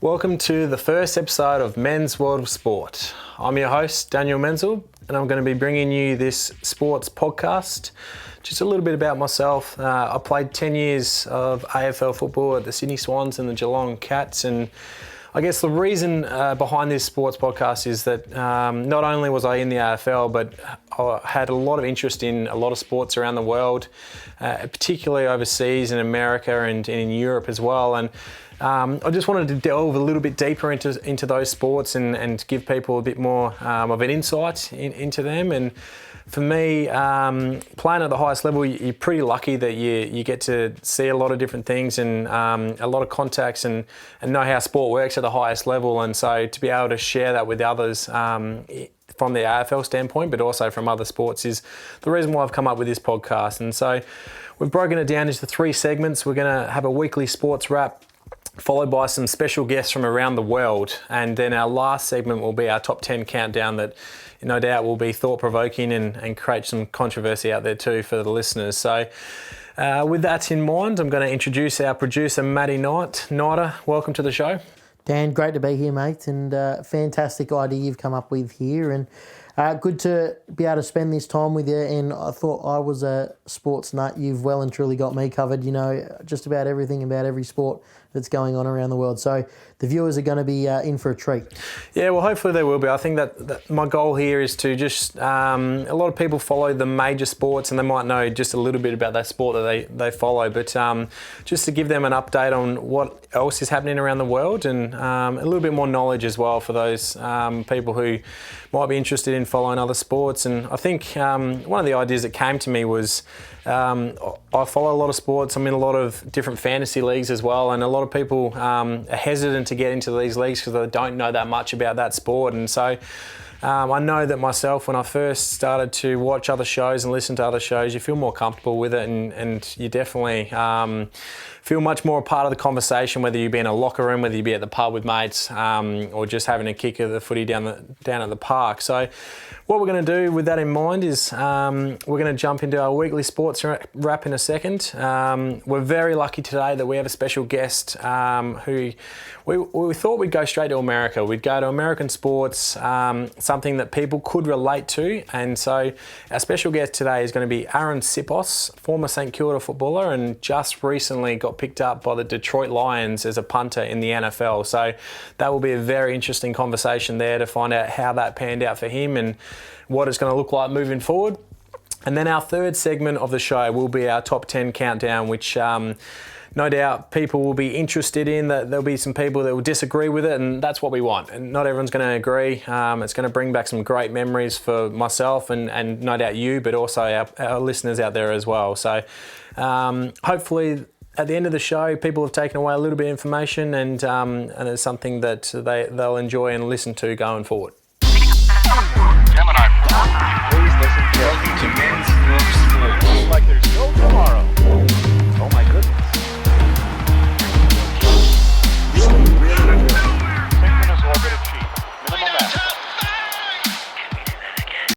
Welcome to the first episode of Men's World of Sport. I'm your host, Daniel Menzel, and I'm going to be bringing you this sports podcast. Just a little bit about myself. I played 10 years of AFL football at the Sydney Swans and the Geelong Cats, and I guess the reason behind this sports podcast is that not only was I in the AFL, but I had a lot of interest in a lot of sports around the world, particularly overseas in America and in Europe as well. And I just wanted to delve a little bit deeper into those sports and give people a bit more of an insight into them. And for me, playing at the highest level, you're pretty lucky that you get to see a lot of different things and a lot of contacts and know how sport works at the highest level. And so to be able to share that with others from the AFL standpoint, but also from other sports, is the reason why I've come up with this podcast. And so we've broken it down into 3 segments. We're going to have a weekly sports wrap, followed by some special guests from around the world. And then our last segment will be our top 10 countdown that no doubt will be thought-provoking and create some controversy out there too for the listeners. So with that in mind, I'm going to introduce our producer, Matty Knight. Knighter, welcome to the show. Dan, great to be here, mate, and fantastic idea you've come up with here. And good to be able to spend this time with you. And I thought I was a sports nut. You've well and truly got me covered, just about everything about every sport that's going on around the world. So the viewers are going to be in for a treat. Yeah, well, hopefully they will be. I think that my goal here is to just, a lot of people follow the major sports and they might know just a little bit about that sport that they follow, but just to give them an update on what else is happening around the world and a little bit more knowledge as well for those people who might be interested in following other sports. And I think one of the ideas that came to me was I follow a lot of sports. I'm in a lot of different fantasy leagues as well, and a lot of people are hesitant to get into these leagues because they don't know that much about that sport. And so I know that myself, when I first started to watch other shows and listen to other shows, you feel more comfortable with it, and you definitely feel much more a part of the conversation, whether you be in a locker room, whether you be at the pub with mates, or just having a kick of the footy down at the park. So what we're going to do with that in mind is we're going to jump into our weekly sports wrap in a second. We're very lucky today that we have a special guest who we thought we'd go straight to America. We'd go to American sports, something that people could relate to. And so our special guest today is going to be Aaron Sipos, former St Kilda footballer, and just recently got picked up by the Detroit Lions as a punter in the NFL. So that will be a very interesting conversation there to find out how that panned out for him and what it's going to look like moving forward. And then our third segment of the show will be our top 10 countdown, which no doubt people will be interested in. That there'll be some people that will disagree with it, and that's what we want. And not everyone's going to agree. It's going to bring back some great memories for myself and no doubt you, but also our listeners out there as well. So hopefully at the end of the show, people have taken away a little bit of information and it's something that they'll enjoy and listen to going forward. Gemini, please listen to Men's World of Sport. Like there's no tomorrow.